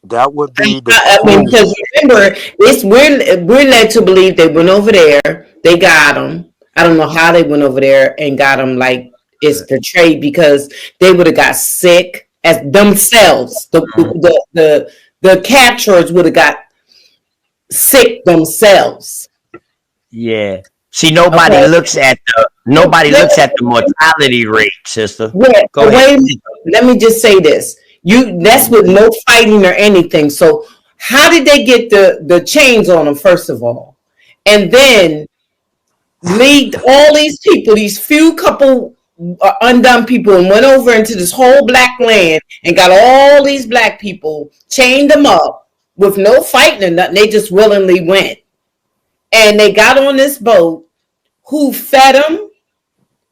That would be the I mean, proof. because remember, we're led to believe they went over there, they got them. I don't know how they went over there and got them like it's portrayed because they would have got sick as themselves. The capturers would have got sick themselves. Yeah. See, Okay. nobody looks at the mortality rate, sister. Yeah, Go ahead. wait. Let me just say this. That's with no fighting or anything. So how did they get the chains on them first of all, and then lead all these people, these few couple undone people, and went over into this whole black land and got all these black people, chained them up with no fighting or nothing. They just willingly went, and they got on this boat. Who fed them?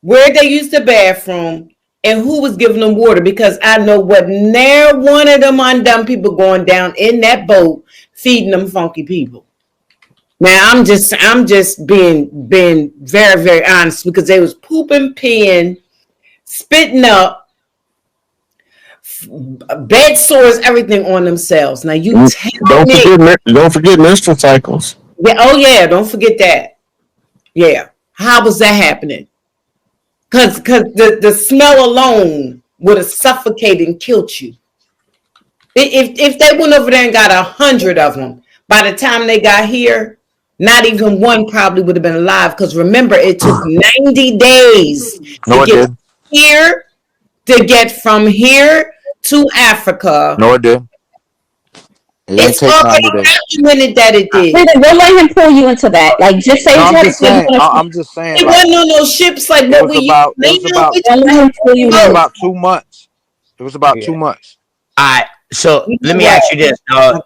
Where they used the bathroom, and who was giving them water, because I know what near one of them undone people going down in that boat feeding them funky people. Now I'm just being very, very honest, because they was pooping, peeing, spitting up, bed sores, everything on themselves. Now you tell me. Don't forget menstrual cycles. Yeah, oh yeah, don't forget that. Yeah. How was that happening? Because the smell alone would have suffocated and killed you. If they went over there and got 100 of them, by the time they got here, not even one probably would have been alive. Because remember, it took 90 days No, to it get didn't. here, to get from here to Africa. No, it didn't. It didn't It's take already 90 days. documented that it did. We'll let him pull you into that. Like, just say No, I'm just saying. we'll I'm just saying. It Like, wasn't on those ships like it what was we about. use. It was about. let him pull you It was in. about 2 months. It was about Yeah. 2 months. All right. So let me ask you this.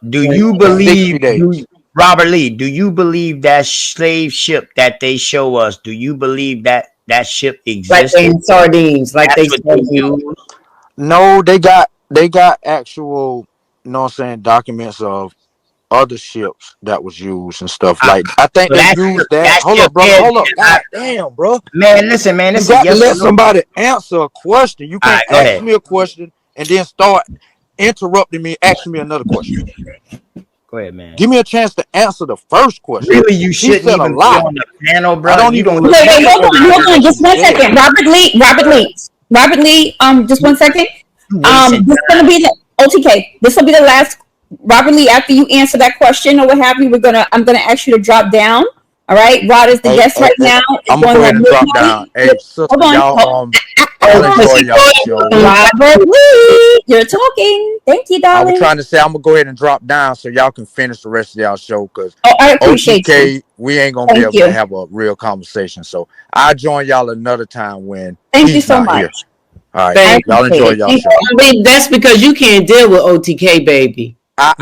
Do you 60 believe, days. Robert Lee, do you believe that slave ship that they show us, do you believe that that ship like existed? they in sardines, like That's they what they use? No, they got actual. You know what I'm saying? Documents of other ships that was used and stuff. Like I think So they that used ship, that. that Hold ship up, brother. there, Hold up. God damn, bro. man, You listen, got to yes or let no? somebody answer a question. You All can't right, go ask ahead. me a question and then start interrupting me, asking me another question. Go ahead, man. Give me a chance to answer the first question. Really, you He shouldn't said a even be lot. on the panel, I bro. don't You even don't look Wait, good hold for the on, answers just you one gave. second. Robert Lee, just one second. you wasting This is gonna be the OTK. This will be the last. Robert Lee, after you answer that question or what have you, I'm gonna ask you to drop down. All right, Rod is the Hey, guest hey, right hey, now. It's I'm gonna going go ahead on and drop midnight. down. Hey, sister, Hold on. y'all Oh, enjoy y'all show. Robert Lee, you're talking. Thank you, I was darling. trying to say I'm gonna go ahead and drop down so y'all can finish the rest of y'all show because Oh, I appreciate you. OTK we ain't gonna be Thank able you. to have a real conversation. So I'll join y'all another time when Thank you he's so not here. much. All right, I Thank y'all appreciate enjoy it. y'all Thank show. you. I mean, that's because you can't deal with OTK, baby. I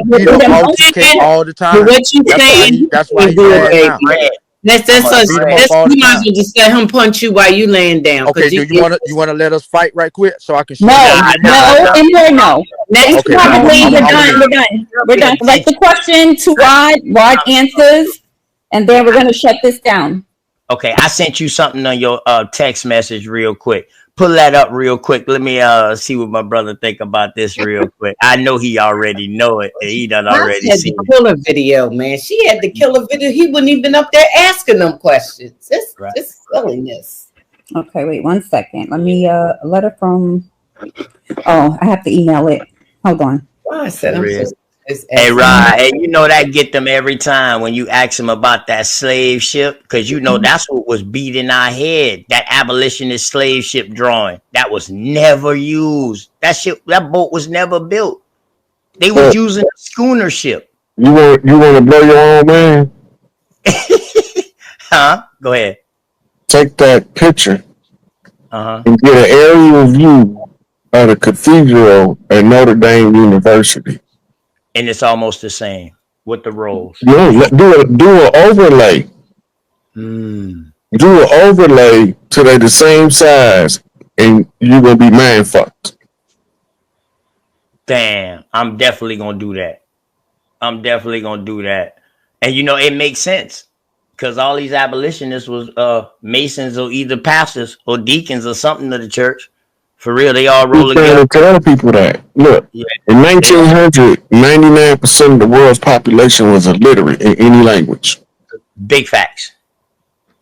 beat up OTK all the With time. what you That's why saying, that's you why can't he do it, mad now. baby. That's I'm a I us. beat him friend. up all the You might as time. well just let him punch you while you laying down. Okay, Cause do you wanna let us fight right quick so I can show No, y'all Nah, beat him up? no, and more no. next Thank you, Okay, then Robert I'm Lee. I'm We're I'm gonna done. leave. We're done. We're pay done. Like the attention. question to Rod. Rod answers, and then we're gonna shut this down. Okay, I sent you something on your text message real quick. Pull that up real quick. Let me see what my brother think about this real quick. I know he already know it. He done Pops already had the seen it. killer video, man. She had the killer video. He wouldn't even up there asking them questions. Right. It's silliness. Okay, wait 1 second. Let me a letter from. Oh, I have to email it. Hold on. Why I For said I'm real. so it's Hey, asking. Rod, hey, you know that get them every time when you ask them about that slave ship, because you know that's what was beat in our head. That abolitionist slave ship drawing that was never used. That boat was never built. They was But using a schooner ship. you want to blow your own man? Huh? Go ahead. Take that picture Uh huh. and get an aerial view of the cathedral at Notre Dame University. And it's almost the same with the rolls. No, do an overlay. Mm. Do an overlay till they the same size, and you're gonna be man fucked. Damn, I'm definitely gonna do that. I'm definitely gonna do that. And you know, it makes sense because all these abolitionists was masons or either pastors or deacons or something of the church For real, they all We roll trying together. to tell people that. Look, Yeah, in 1900, 99% of the world's population was illiterate in any language. big facts.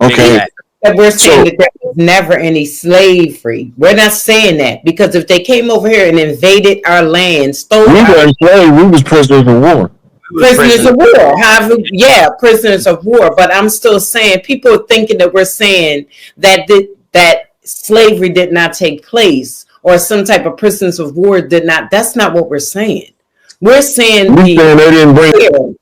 Big Okay, facts. But we're saying so that there was never any slavery. We're not saying that because if they came over here and invaded our land, stole we our weren't slaves. We was prisoners of war. prisoners of war. However, yeah, prisoners of war. But I'm still saying people are thinking that we're saying that that slavery did not take place or some type of prisoners of war did not. That's not what we're saying. We're saying We saying they didn't bring.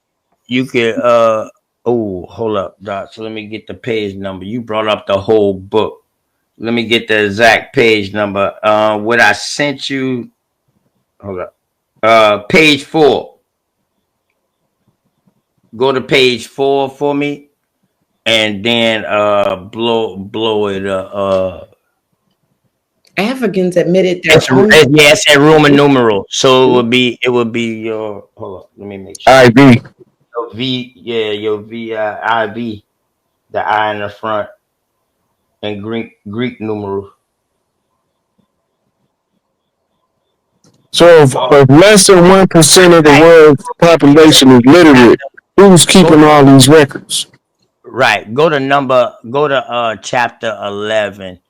You could oh, hold up, Doc. So let me get the page number. You brought up the whole book. Let me get the exact page number. What I sent you, hold up. Page 4. Go to page 4 for me, and then blow it up. Africans admitted their own. Yeah, it's a Roman numeral. So it would be your, hold up, let me make sure. IV. Your V, yeah, your IV, the I in the front, and Greek numeral. So if less than 1% of the world's population is literate, who's keeping all these records? Right. Go to chapter 11,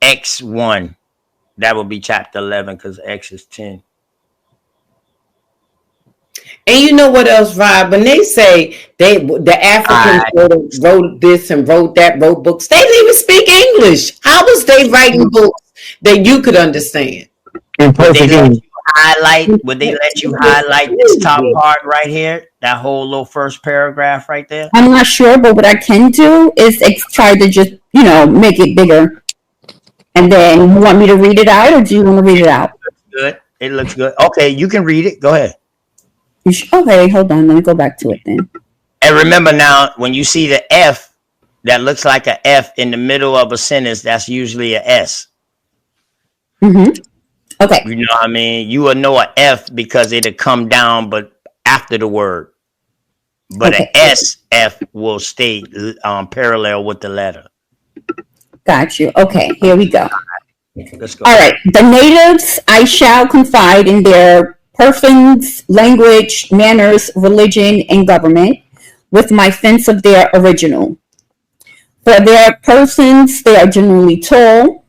X1. That would be chapter 11 because X is 10. And you know what else, Rob? When they say the Africans wrote this and wrote that, wrote books, they didn't even speak English. How was they writing books that you could understand? In perfect English. Would they let you highlight this top part right here? That whole little first paragraph right there? I'm not sure, but what I can do is try to just, make it bigger. And then you want me to read it out, or do you want to read it out? Good. It looks good. Okay, you can read it. Go ahead. Okay, hold on. Let me go back to it then. And remember now, when you see the F that looks like an F in the middle of a sentence, that's usually a S. Mm-hmm. Okay. You know what I mean? You will know a F because it'll come down, but after the word. But Okay. an SF will stay parallel with the letter. Got you. Okay, here we go. Let's go. All right. The natives I shall confide in their persons, language, manners, religion, and government with my sense of their original. For their persons, they are generally tall.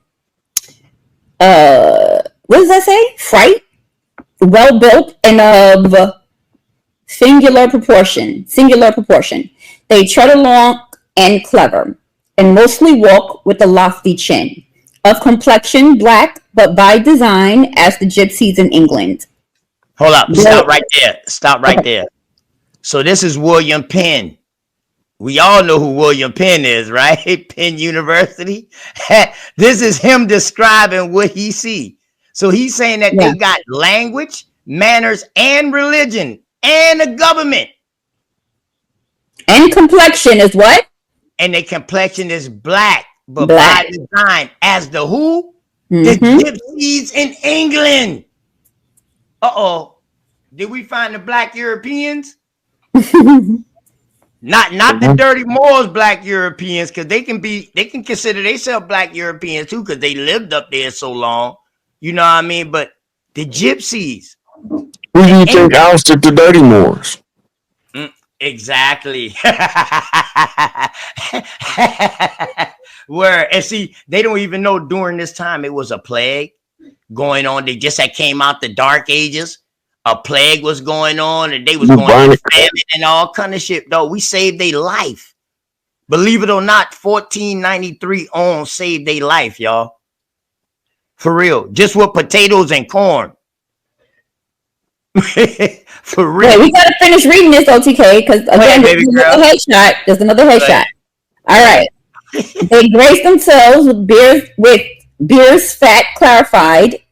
What does that say? Fright? Well built and of singular proportion. They tread along and clever, and mostly walk with a lofty chin. Of complexion black, but by design, as the gypsies in England. Hold up. Yeah. Stop right there. So this is William Penn. We all know who William Penn is, right? Penn University. This is him describing what he see. So he's saying that they got language, manners, and religion, and a government. And complexion is what? And the complexion is black, but Black. by design, as the who? Mhm. The gypsies in England. Uh-oh. Did we find the black Europeans? Not the dirty Moors black Europeans, because they can consider themselves black Europeans too, because they lived up there so long. You know what I mean? But the gypsies. Who do you think ousted the dirty Moors? Exactly. And see, they don't even know during this time it was a plague going on. They just had came out the dark ages. A plague was going on, and they was going to famine and all kind of shit. Though we saved their life. Believe it or not, 1493 on saved their life, y'all. For real. Just with potatoes and corn. For real. Wait, we gotta finish reading this, OTK, because again, there's another headshot. All right. They grace themselves with beers fat clarified,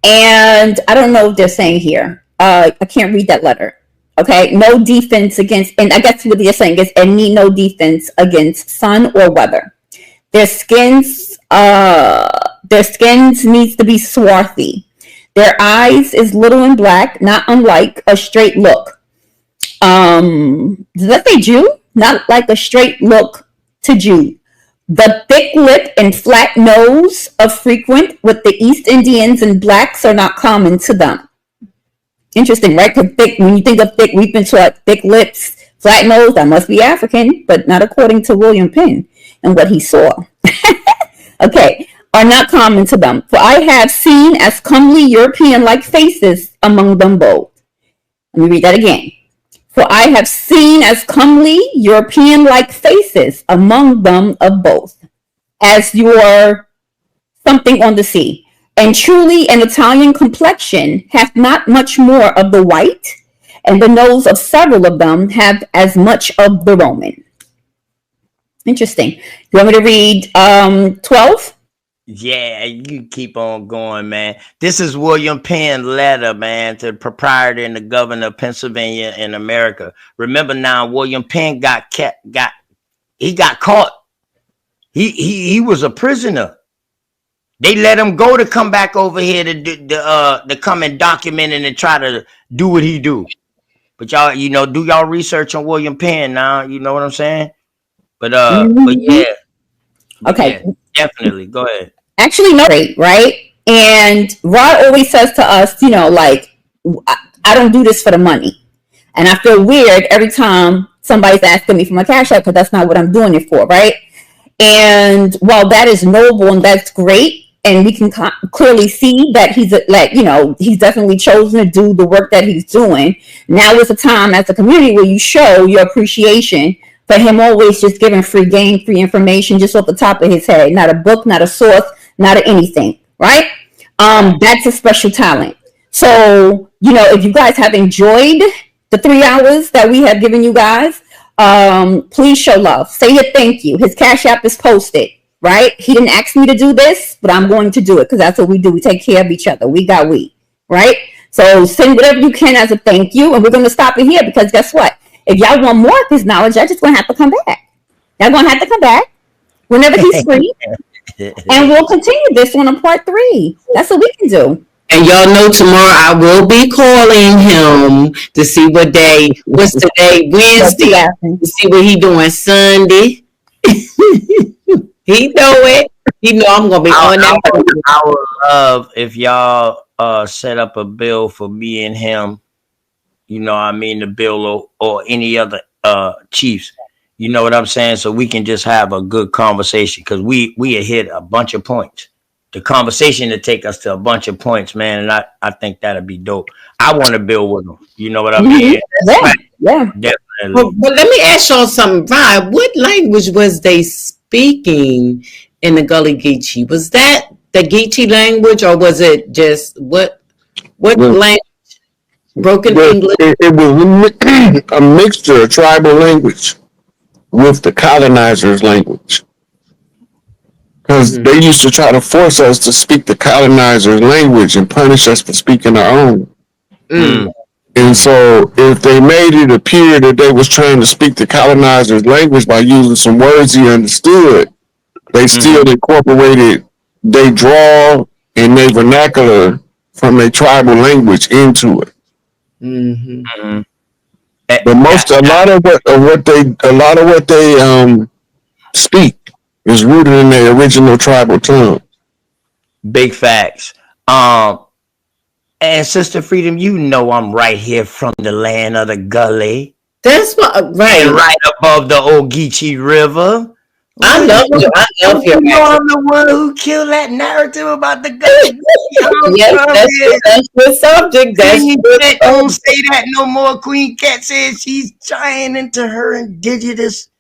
and I don't know what they're saying here. I can't read that letter. Okay, no defense against, and I guess what they're saying is, and need no defense against sun or weather. Their skins needs to be swarthy. Their eyes is little and black, not unlike a straight look. Does that say Jew? Not like a straight look to Jew, The thick lip and flat nose of frequent with the East Indians and blacks are not common to them. Interesting, right? Because thick, when you think of thick, we've been taught thick lips, flat nose, that must be African, but not according to William Penn and what he saw. Okay, are not common to them. For I have seen as comely European-like faces among them both. Let me read that again. For I have seen as comely European-like faces among them of both, as your something on the sea. And truly an Italian complexion hath not much more of the white, and the nose of several of them have as much of the Roman. Interesting. You want me to read 12? Yeah, you keep on going, man. This is William Penn letter, man, to the proprietor and the governor of Pennsylvania in America. Remember now, William Penn got caught. He was a prisoner. They let him go to come back over here to come and document and try to do what he do. But y'all, do y'all research on William Penn now. You know what I'm saying? But yeah. Okay. Yeah, definitely. Go ahead. Actually, no, right? And Rod always says to us, like, I don't do this for the money. And I feel weird every time somebody's asking me for my cash app because that's not what I'm doing it for, right? And while that is noble and that's great, and we can clearly see that he's he's definitely chosen to do the work that he's doing. Now is the time as a community where you show your appreciation for him always just giving free game, free information just off the top of his head. Not a book, not a source, not a anything, right? That's a special talent. So, if you guys have enjoyed the 3 hours that we have given you guys, please show love. Say a thank you. His Cash App is posted, right? He didn't ask me to do this, but I'm going to do it because that's what we do. We take care of each other. Right? So send whatever you can as a thank you, and we're going to stop it here because guess what? If y'all want more of his knowledge, y'all just going to have to come back. Y'all going to have to come back whenever he's free, and we'll continue this one on part 3. That's what we can do. And y'all know tomorrow I will be calling him to see what day. What's today? Wednesday. To see what he doing Sunday. He know it. He know I'm gonna be on that. I would love if y'all set up a bill for me and him. The bill or any other chiefs. You know what I'm saying? So we can just have a good conversation because we hit a bunch of points. The conversation to take us to a bunch of points, man, and I think that'd be dope. I want to build with them. You know what I mean? Yeah, definitely. But let me ask y'all something, Vibe. What language was they speaking in the Gullah Geechee? Was that the Geechee language, or was it just what language? Broken English. It was a mixture of tribal language with the colonizers' language. Because they used to try to force us to speak the colonizers' language and punish us for speaking our own. And so if they made it appear that they was trying to speak the colonizers' language by using some words he understood, they still incorporated their drawl and their vernacular from their tribal language into it. But a lot of what they speak is rooted in their original tribal tongue. Big facts. And Sister Freedom, I'm right here from the land of the Gully. That's what, right. And right above the Ogeechee River. I love you. I'm the one who killed that narrative about the Gully. Yes, that's the subject. Don't say that no more. Queen Cat says she's trying into her indigenous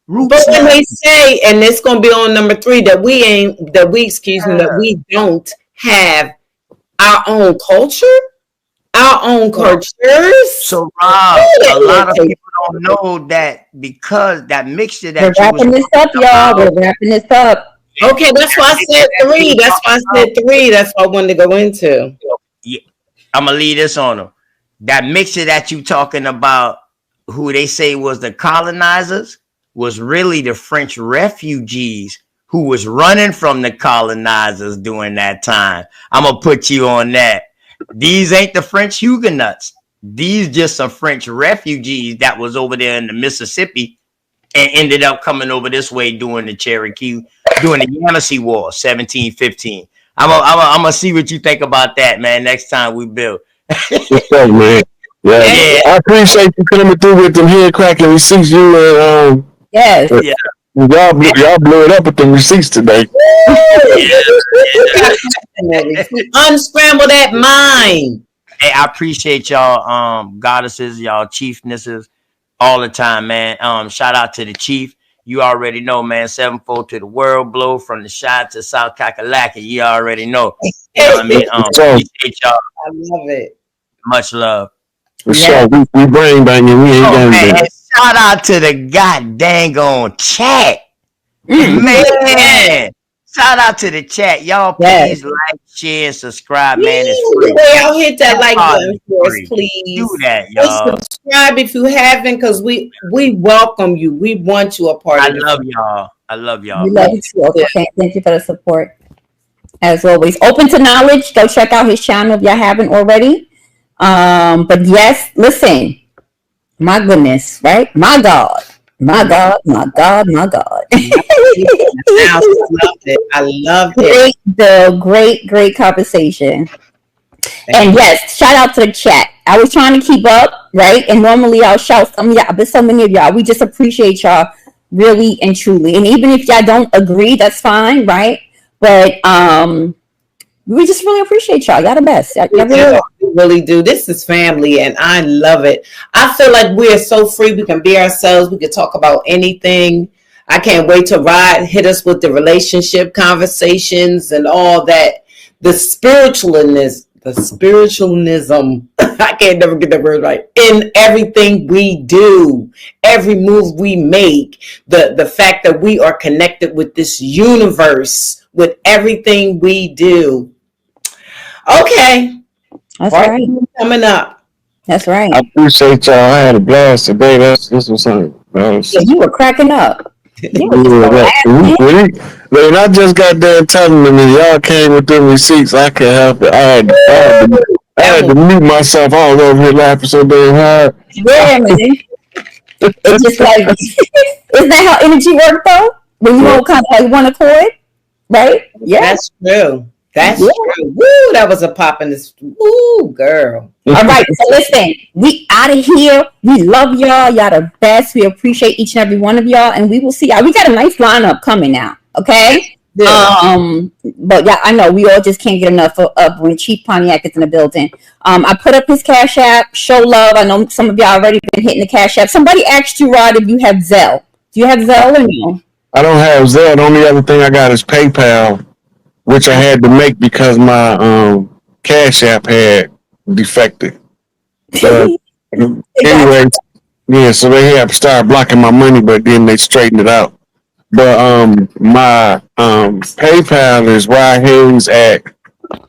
roots. But when they say, and it's gonna be on number 3, that we don't have our own culture, our own cultures. So Rob, a lot of people don't know that because that mixture that we're wrapping this up, y'all. We're wrapping this up. Okay, that's why I said 3. That's why I said 3. That's what I wanted to go into. Yeah, I'm gonna leave this on them. That mixture that you talking about, who they say was the colonizers, was really the French refugees who was running from the colonizers during that time. I'm gonna put you on that. These ain't the French Huguenots. These just some French refugees that was over there in the Mississippi and ended up coming over this way during the Cherokee, during the Yamasee War, 1715. I'm gonna see what you think about that, man. Next time we build. What's up, man? Yeah. I appreciate you coming through with them head cracking receipts. You Yes. Yeah. y'all blew it up with them receipts today. Unscramble that mind. Hey, I appreciate y'all, goddesses, y'all chiefnesses, all the time, man. Shout out to the chief. You already know, man. 7-4 to the world, blow from the shot to South Kakalaki. You already know. You know what I mean? Appreciate y'all. I love it. Much love. For sure, we brain banging. We ain't gonna do And it. shout out to the goddamn on chat, man. Shout out to the chat, y'all. Please like, share, subscribe, man. It's free. Y'all hit that like button for us, please. Do that, y'all. Subscribe if you haven't, because we welcome you. We want you a part of it. I love y'all. I love y'all. We love you too. Okay, thank you for the support. As always, open to knowledge. Go check out his channel if y'all haven't already. But yes, listen. My goodness, right? My God. My God, my God, my God. I loved it. I loved it. Great conversation. And yes, shout out to the chat. I was trying to keep up, right? And normally I'll shout some of y'all, but so many of y'all, we just appreciate y'all really and truly. And even if y'all don't agree, that's fine, right? But we just really appreciate y'all. Y'all the best. Y'all really do. This is family, and I love it. I feel like we're so free. We can be ourselves. We can talk about anything. I can't wait to hit us with the relationship conversations and all that. The spiritualism. I can't never get that word right. In everything we do, every move we make, the fact that we are connected with this universe, with everything we do. Okay. That's right. Coming up. That's right. I appreciate y'all. I had a blast today. This was something. You were cracking up. Man, I just got done telling them that y'all came with them receipts. I can't help it. I had to mute myself all over here laughing so damn hard. Yeah, man. It's just like, isn't that how energy works though? When you all kind of like one accord, right? Yeah, that's true. That's true. Woo, that was a pop in this. Woo, girl. All right, so listen, we out of here. We love y'all. Y'all the best. We appreciate each and every one of y'all, and we will see y'all. We got a nice lineup coming now. Okay. Yeah. But yeah, I know we all just can't get enough of when Chief Pontiac is in the building. I put up his Cash App. Show love. I know some of y'all already been hitting the Cash App. Somebody asked you, Rod, if you have Zelle. Do you have Zelle or no? I don't have Zelle. The only other thing I got is PayPal, which I had to make because my Cash App had defected. Anyway, yeah, so they have started blocking my money, but then they straightened it out. But my PayPal is Hayes at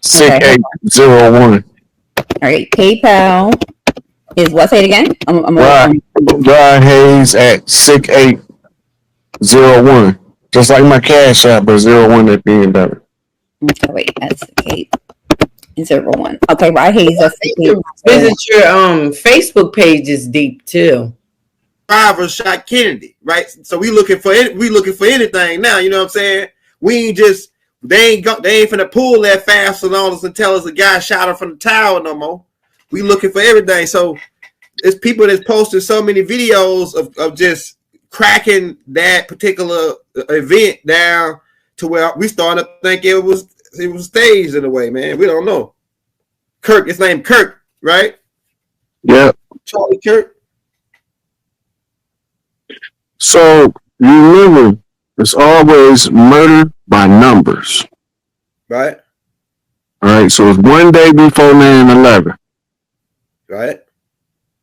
6801. All right, PayPal is what? Say it again. Hayes at 6801. Just like my Cash App, but 01 at the end of it. Okay, wait, that's 801. Okay, Hayes. Visit your Facebook page is deep too. Driver shot Kennedy, right? So we looking for anything now. You know what I'm saying? We ain't just they ain't finna pull that fast on us and tell us a guy shot her from the tower no more. We looking for everything. So it's people that's posted so many videos of just cracking that particular event down to where we started to think it was staged in a way, man. We don't know. Kirk, his name Kirk, right? Yeah. Charlie Kirk. So you remember, it's always murder by numbers. Right. All right. So it's one day before 9/11. Right.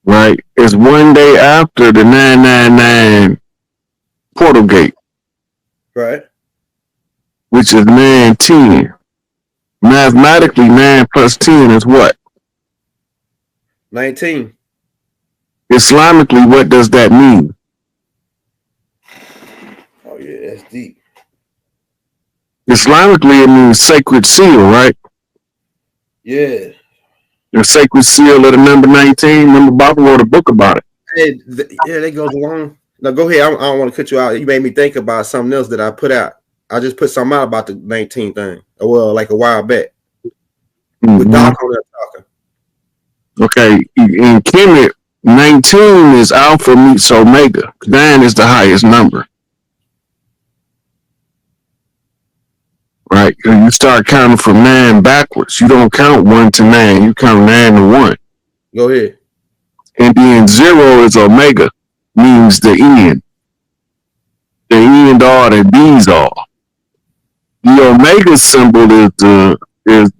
Right. It's one day after the 999 portal gate. Right. Which is 9/10. Mathematically, 9 plus 10 is what? 19. Islamically, what does that mean? Oh yeah, that's deep. Islamically, it means sacred seal, right? Yeah. The sacred seal of the number 19. Remember, Baba wrote a book about it. Yeah, that goes along. No, go ahead. I don't want to cut you out. You made me think about something else that I put out. I just put something out about the 19 thing. Well, like a while back. With Doc on there talking. Okay, in Kemet, 19 is Alpha meets Omega. 9 is the highest number. Right? You start counting from 9 backwards. You don't count 1 to 9. You count 9 to 1. Go ahead. And then 0 is Omega, means the end. The end all that bees all. The Omega symbol is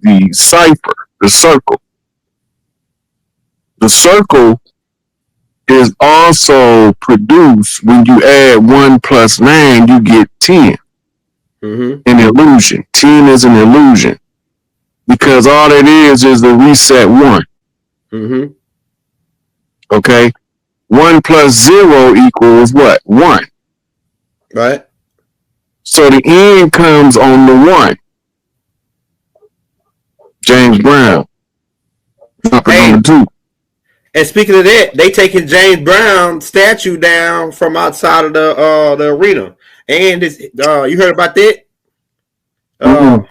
the cipher, the circle. The circle is also produced when you add 1 plus 9, you get 10. Mm-hmm. An illusion. 10 is an illusion. Because all it is the reset 1. Mm-hmm. Okay? 1 plus 0 equals what? 1. Right. So the end comes on the 1. James Brown. Hey. Number 2. And speaking of that, they taking James Brown statue down from outside of the arena. And this, you heard about that? I'll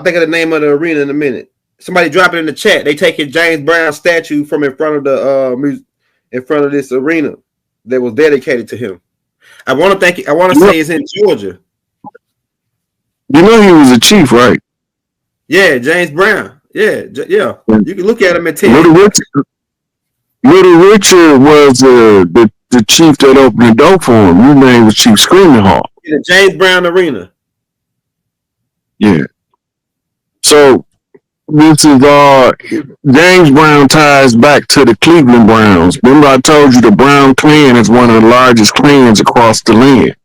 think of the name of the arena in a minute. Somebody drop it in the chat. They taking James Brown statue from in front of the in front of this arena that was dedicated to him. I want to say it's in Georgia. You know he was a chief, right? Yeah, James Brown. Yeah. You can look at him and tell. Little Richard was the chief that opened the door for him. His name was Chief Screaming Hawk. The James Brown Arena. Yeah. So this is James Brown ties back to the Cleveland Browns. Remember I told you the Brown clan is one of the largest clans across the land.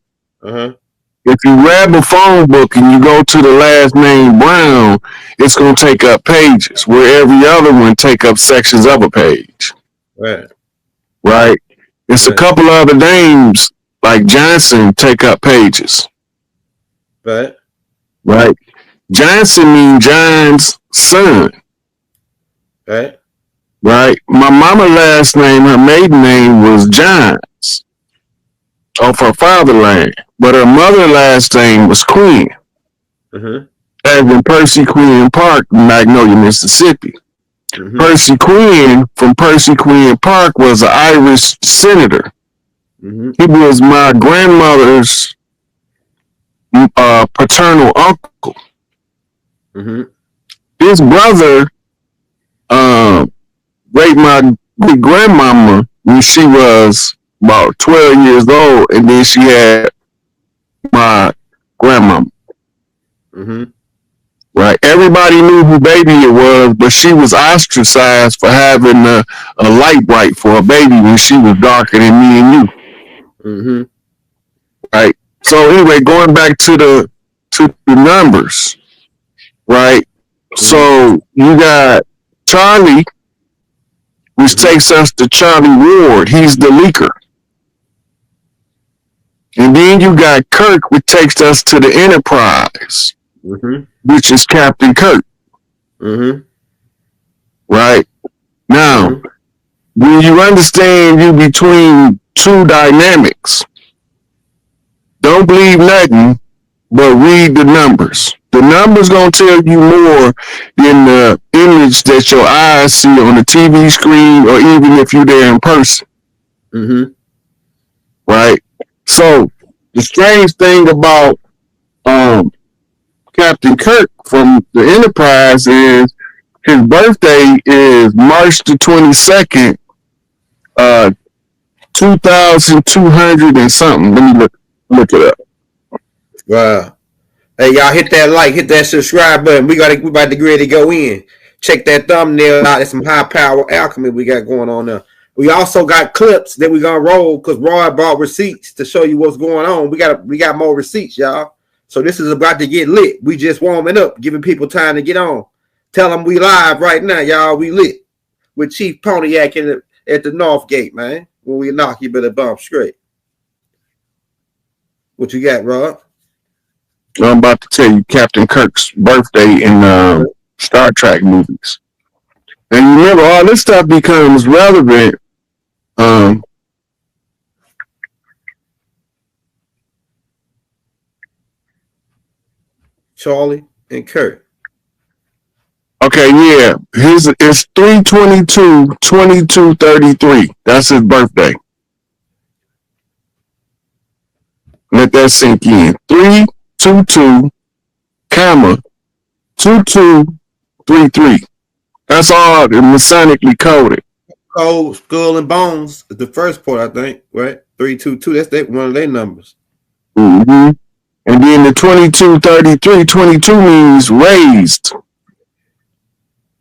Uh-huh. If you grab a phone book and you go to the last name Brown, it's going to take up pages, where every other one take up sections of a page. Right? It's a couple other names like Johnson take up pages. Right. Johnson means John's son. Right. My mama last name, her maiden name was Johns off her fatherland, but her mother last name was Quinn. Mm-hmm. As in Percy Quinn Park, Magnolia, Mississippi. Mm-hmm. Percy Quinn from Percy Quinn Park was an Irish senator. Mm-hmm. He was my grandmother's paternal uncle. Mm-hmm. His brother raped my great grandmama when she was about 12 years old, and then she had my grandmama. Mm-hmm. Right, everybody knew who baby it was, but she was ostracized for having a light bright for a baby when she was darker than me and you. Mm-hmm. Right. So anyway, going back to the numbers, right? Mm-hmm. So you got Charlie, which takes us to Charlie Ward. He's the leaker. And then you got Kirk, which takes us to the Enterprise. Mm-hmm. Which is Captain Kirk. Mm-hmm. Right? Now, when you understand you between two dynamics, don't believe nothing, but read the numbers. The numbers gonna tell you more than the image that your eyes see on the TV screen or even if you're there in person. Mm-hmm. Right? So, the strange thing about Captain Kirk from the Enterprise is his birthday is March the 22nd, 2,200 and something. Let me look it up. Wow. Hey, y'all hit that like, hit that subscribe button. We about to get ready to go in. Check that thumbnail out. There's some high power alchemy we got going on there. We also got clips that we're gonna roll because Roy bought receipts to show you what's going on. We got more receipts, y'all. So this is about to get lit. We just warming up, giving people time to get on. Tell them we live right now, y'all. We lit with Chief Pontiac at the North Gate, man. When we knock, you better bump straight. What you got, Rob? I'm about to tell you Captain Kirk's birthday in Star Trek movies. And remember, all this stuff becomes relevant Charlie, and Kurt. Okay, yeah. It's 3/22/2233. That's his birthday. Let that sink in. 3/22, 2233. That's all masonically coded. Cold, Skull, and Bones is the first part, I think, right? 322. That's one of their numbers. Mm-hmm. And then the 2233, 22 means raised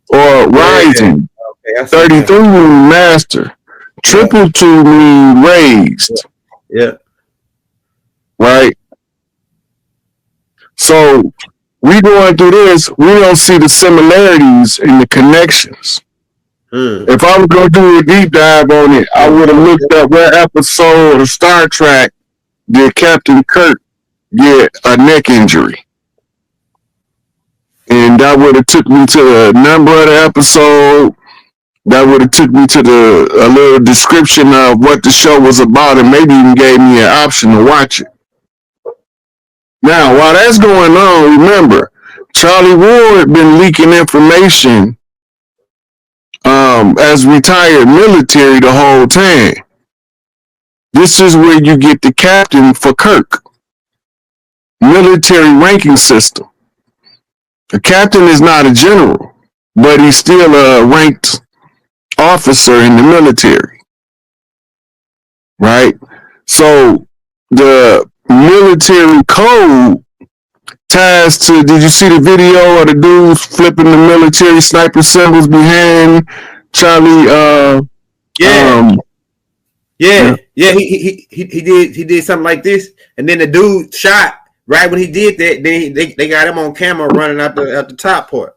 or rising. Okay, 33 means master. Triple two means raised. Yeah. Right? So we going through this, we don't see the similarities and the connections. If I was going to do a deep dive on it, I would have looked up what episode of Star Trek did Captain Kirk get a neck injury. And that would have took me to the number of the episode. That would have took me to a little description of what the show was about, and maybe even gave me an option to watch it. Now, while that's going on, remember, Charlie Ward been leaking information as retired military the whole time. This is where you get the captain for Kirk. Military ranking system. A captain is not a general, but he's still a ranked officer in the military. Right? So the military code ties to, did you see the video of the dudes flipping the military sniper symbols behind Charlie? He did something like this, and then the dude shot right when he did that. Then they got him on camera running out the top part.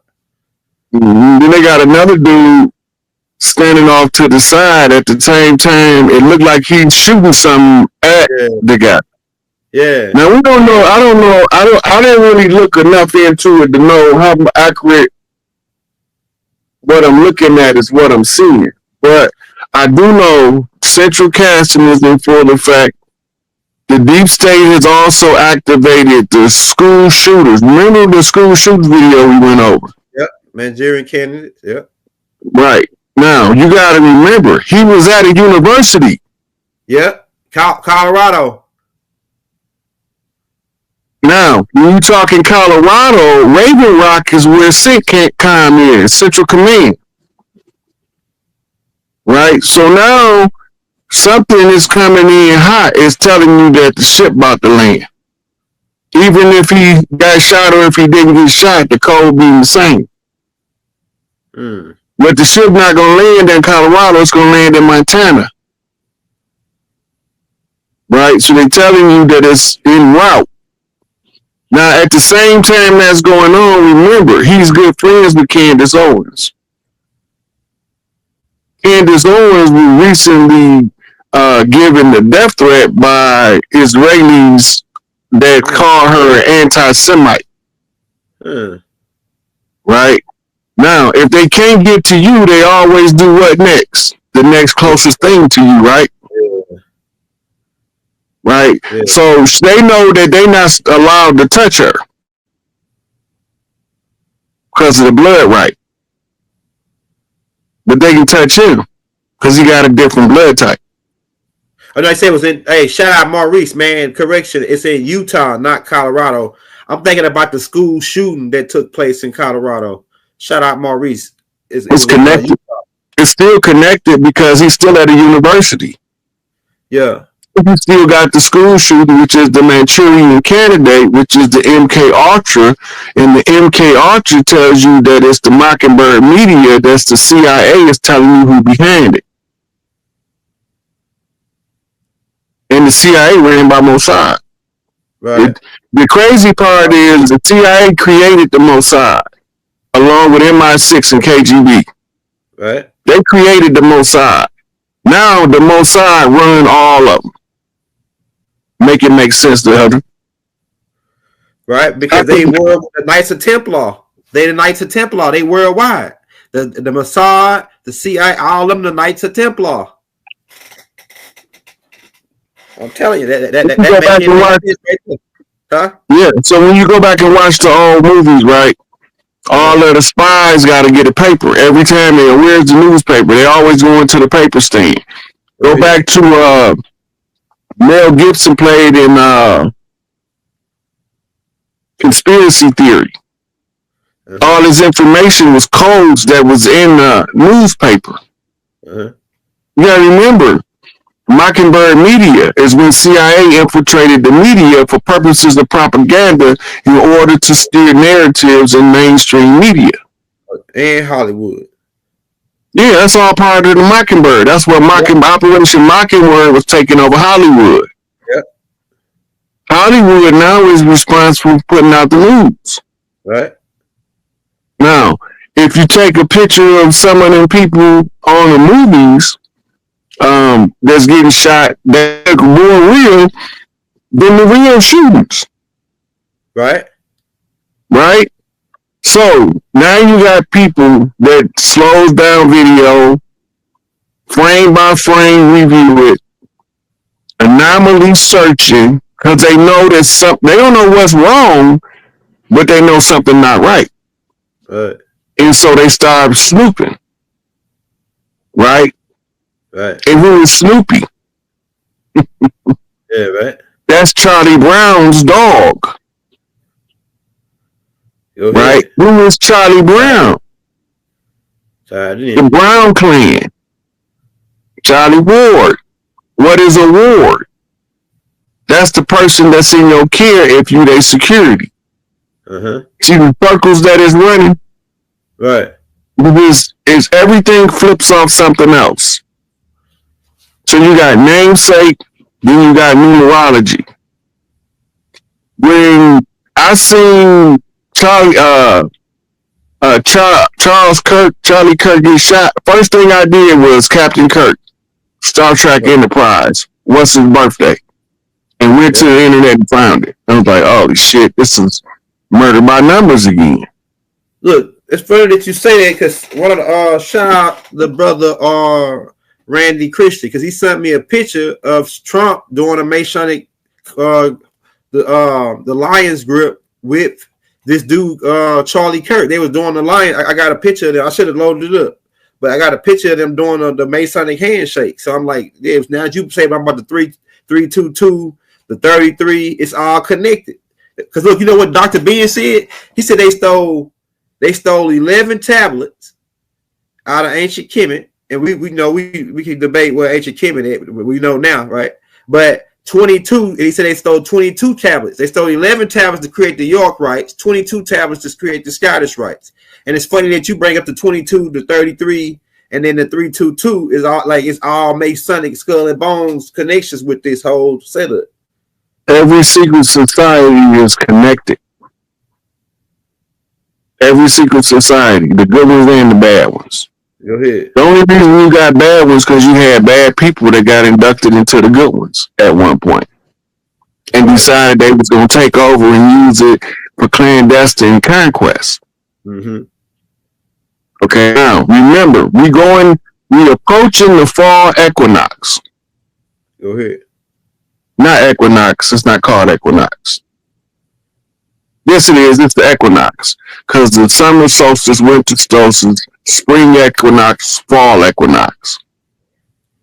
Mm-hmm. Then they got another dude standing off to the side at the same time. It looked like he's shooting something at the guy. Yeah. Now we don't know. I don't know. I didn't really look enough into it to know how accurate what I'm looking at is what I'm seeing. But I do know central casting is in full effect. The deep state has also activated the school shooters. Remember the school shooters video we went over? Yep. Nigerian candidates. Yep. Right. Now you got to remember he was at a university. Yep. Colorado. Now, when you talking Colorado, Raven Rock is where CENTCOM is, Central Command. Right? So now, something is coming in hot. It's telling you that the ship about to land. Even if he got shot or if he didn't get shot, the code being the same. But the ship not going to land in Colorado. It's going to land in Montana. Right? So they're telling you that it's en route. Now, at the same time that's going on, remember, he's good friends with Candace Owens. Candace Owens was recently given the death threat by Israelis that call her an anti-Semite. Right? Now, if they can't get to you, they always do what next? The next closest thing to you, right? Right? Yeah. So they know that they're not allowed to touch her because of the blood right. But they can touch him because he got a different blood type. Oh, no, I said it was in, hey, shout out Maurice, man. Correction, it's in Utah, not Colorado. I'm thinking about the school shooting that took place in Colorado. Shout out Maurice. It's connected. It's still connected because he's still at a university. Yeah. You still got the school shooter, which is the Manchurian Candidate, which is the MK Ultra, and the MK Ultra tells you that it's the Mockingbird Media, that's the CIA is telling you who behind it. And the CIA ran by Mossad. Right. The crazy part is the CIA created the Mossad, along with MI6 and KGB. Right. They created the Mossad. Now the Mossad run all of them. Make it make sense to her. Right, because they were the Knights of Templar. They the Knights of Templar. They worldwide. The Mossad, the CIA, all of them the Knights of Templar. I'm telling you that right there. Huh? Yeah. So when you go back and watch the old movies, right? All of the spies got to get a paper every time. Where's the newspaper? They always go into the paper stand. Go back to Mel Gibson played in Conspiracy Theory. All his information was codes that was in the newspaper. You gotta remember, Mockingbird Media is when CIA infiltrated the media for purposes of propaganda in order to steer narratives in mainstream media. And Hollywood. Yeah, that's all part of the Mockingbird. That's what Operation Mockingbird was taking over Hollywood. Yep. Hollywood now is responsible for putting out the news. Right. Now, if you take a picture of some of them people on the movies that's getting shot that look more real than the real shootings. Right. Right? So now you got people that slows down video, frame by frame review it, anomaly searching, because they know that they don't know what's wrong, but they know something not right. Right. And so they start snooping. Right? Right. And who is Snoopy? Yeah, right. That's Charlie Brown's dog. Right? Who is Charlie Brown? The Brown clan. Charlie Ward. What is a ward? That's the person that's in your care if you their security. See the circles that is running? Right. Because it's everything flips off something else. So you got namesake, then you got numerology. When I seen Charlie Kirk get shot, first thing I did was Captain Kirk, Star Trek Enterprise. What's his birthday? And went to the internet and found it. I was like, holy shit, this is murder by numbers again. Look, it's funny that you say that because one of the shout out the brother Randy Christie, because he sent me a picture of Trump doing a Masonic the Lions grip with this dude Charlie Kirk. They was doing the Lion. I got a picture of them. I should have loaded it up, but I got a picture of them doing the Masonic handshake. So I'm like, yeah, now you say about the 322, the 33, it's all connected. Because look, you know what Dr. Ben said? He said they stole 11 tablets out of ancient Kemet. And we know we can debate where ancient Kemet is. We know now, right? But 22, and he said they stole 22 tablets. They stole 11 tablets to create the York rites, 22 tablets to create the Scottish rites. And it's funny that you bring up the 22, the 33, and then the 322 is all like it's all Masonic skull and bones connections with this whole setup. Every secret society is connected. Every secret society, the good ones and the bad ones. Go ahead. The only reason you got bad ones because you had bad people that got inducted into the good ones at one point and decided they was going to take over and use it for clandestine conquest. Okay, now remember, we approaching the fall equinox. Go ahead. Not equinox. It's not called equinox. Yes, it is. It's the equinox because the summer solstice, winter solstice, spring equinox, fall equinox.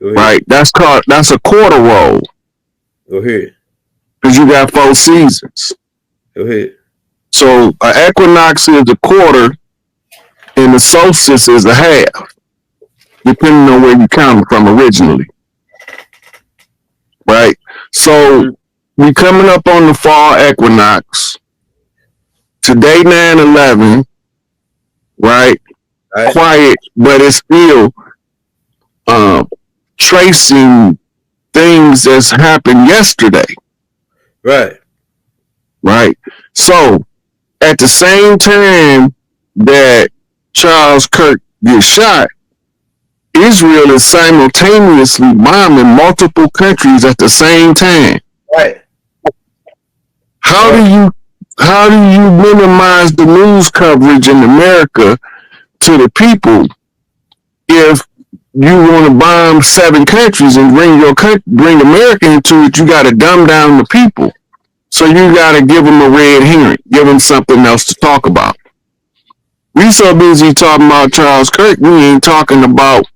Right? That's a quarter roll. Go ahead. Because you got 4 seasons. Go ahead. So an equinox is a quarter, and the solstice is a half, depending on where you count from originally. Right? So we coming up on the fall equinox. Today 9/11, right? Quiet, but it's still tracing things that's happened yesterday. Right. Right. So at the same time that Charles Kirk gets shot, Israel is simultaneously bombing multiple countries at the same time. Right. How do you minimize the news coverage in America to the people if you want to bomb 7 countries and bring America into it? You got to dumb down the people So you got to give them a red herring, give them something else to talk about. We so busy talking about Charles Kirk, we ain't talking about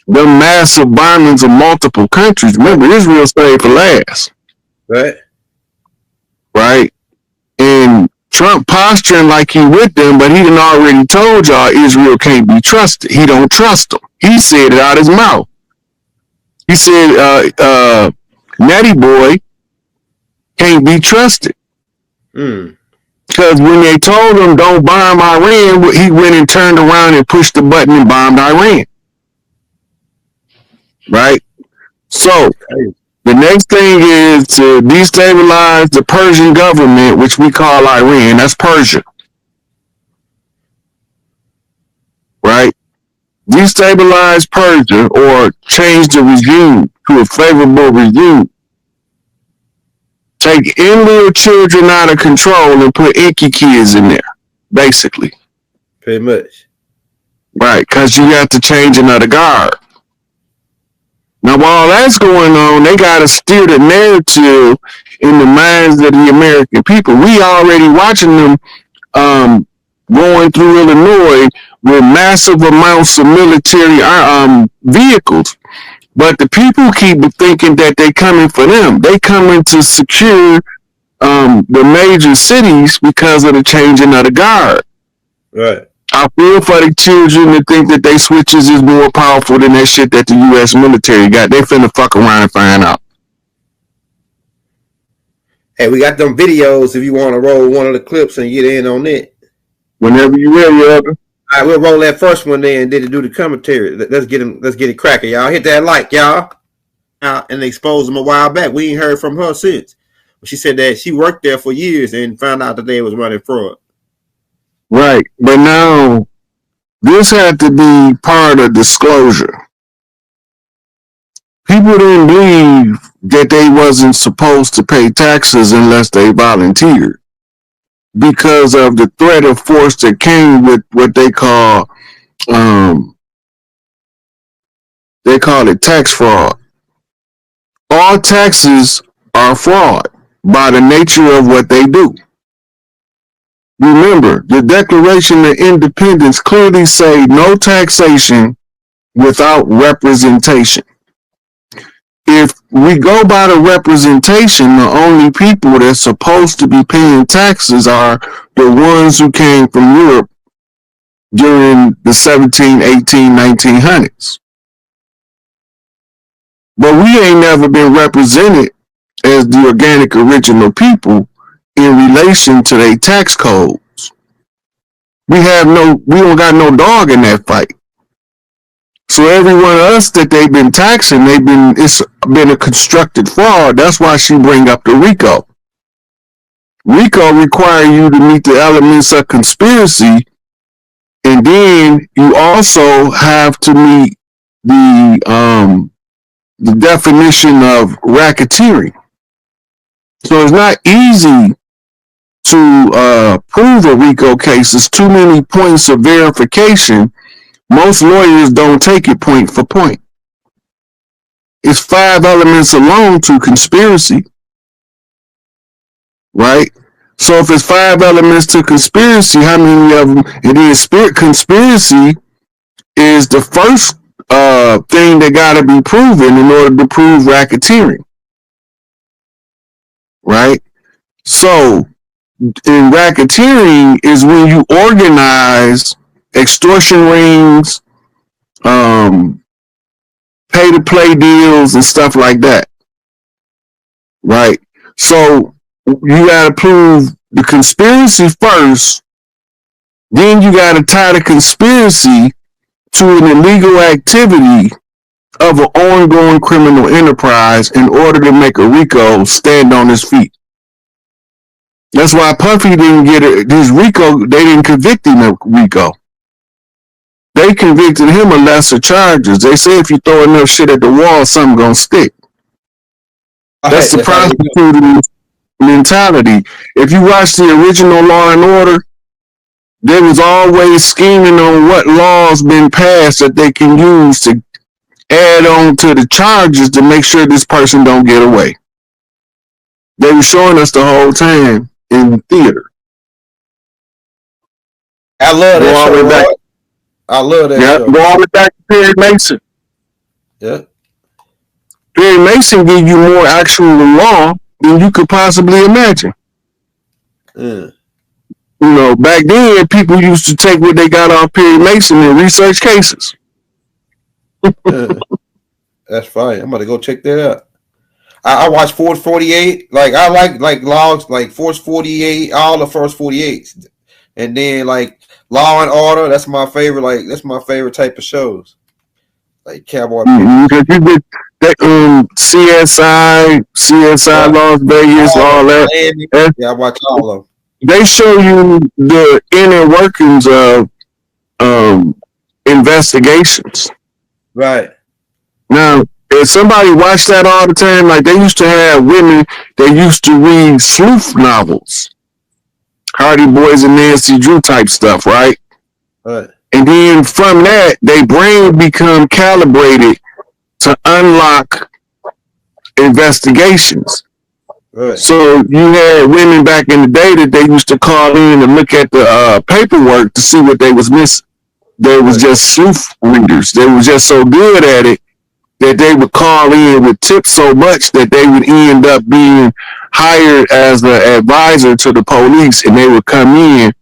the massive bombings of multiple countries. Remember, Israel stayed for last. Right. Right? And Trump posturing like he with them, but he done already told y'all Israel can't be trusted. He don't trust them. He said it out his mouth. He said, Natty Boy can't be trusted. Because when they told him don't bomb Iran, he went and turned around and pushed the button and bombed Iran. Right? So, the next thing is to destabilize the Persian government, which we call Iran. That's Persia. Right? Destabilize Persia or change the regime to a favorable regime. Take in-law children out of control and put Inky kids in there, basically. Pretty much. Right, because you got to change another guard. Now, while that's going on, they got to steer the narrative in the minds of the American people. We already watching them going through Illinois with massive amounts of military vehicles. But the people keep thinking that they coming for them. They coming to secure the major cities because of the changing of the guard. Right. I feel for the children to think that they switches is more powerful than that shit that the U.S. military got. They finna fuck around and find out. Hey, we got them videos if you want to roll one of the clips and get in on it. Whenever you ready, Elder. All right, we'll roll that first one there and then do the commentary. Let's get it cracking, y'all. Hit that like, y'all. And they exposed them a while back. We ain't heard from her since. She said that she worked there for years and found out that they was running fraud. Right, but now this had to be part of disclosure. People didn't believe that they wasn't supposed to pay taxes unless they volunteered because of the threat of force that came with what they call it tax fraud. All taxes are fraud by the nature of what they do. Remember, the Declaration of Independence clearly say no taxation without representation. If we go by the representation, the only people that's supposed to be paying taxes are the ones who came from Europe during the 17, 18, 1900s. But we ain't never been represented as the organic original people in relation to their tax codes. We don't got no dog in that fight. So every one of us that they've been taxing, it's been a constructed fraud. That's why she bring up the RICO. RICO require you to meet the elements of conspiracy, and then you also have to meet the definition of racketeering. So it's not easy to prove a RICO case. There's too many points of verification. Most lawyers don't take it point for point. It's 5 elements alone to conspiracy, right? So if it's 5 elements to conspiracy, how many of them? And then conspiracy is the first thing that got to be proven in order to prove racketeering, right? So in racketeering is when you organize extortion rings, pay-to-play deals, and stuff like that, right? So you got to prove the conspiracy first, then you got to tie the conspiracy to an illegal activity of an ongoing criminal enterprise in order to make a RICO stand on his feet. That's why Puffy didn't get his RICO. They didn't convict him of RICO. They convicted him of lesser charges. They say if you throw enough shit at the wall, something gonna stick. That's the prosecuting mentality. If you watch the original Law and Order, they was always scheming on what laws been passed that they can use to add on to the charges to make sure this person don't get away. They were showing us the whole time in the theater. I love that show. Back. I love that show. Go all the way back to Perry Mason. Yeah. Perry Mason gave you more actual law than you could possibly imagine. You know, back then people used to take what they got off Perry Mason and research cases. That's fine. I'm gonna go check that out. I watched Force 48. Like I like logs like Force 48, all the first 48s, and then like Law and Order. That's my favorite. Like that's my favorite type of shows. Like Cowboy. You get that CSI, Las Vegas, all that. Yeah, I watch all of them. They show you the inner workings of investigations. Right. Now, if somebody watched that all the time, like they used to have women that used to read sleuth novels, Hardy Boys and Nancy Drew type stuff, right? Right. And then from that, their brain become calibrated to unlock investigations. Right. So you had women back in the day that they used to call in and look at the paperwork to see what they was missing. They was just sleuth readers. They was just so good at it that they would call in with tips so much that they would end up being hired as an advisor to the police, and they would come in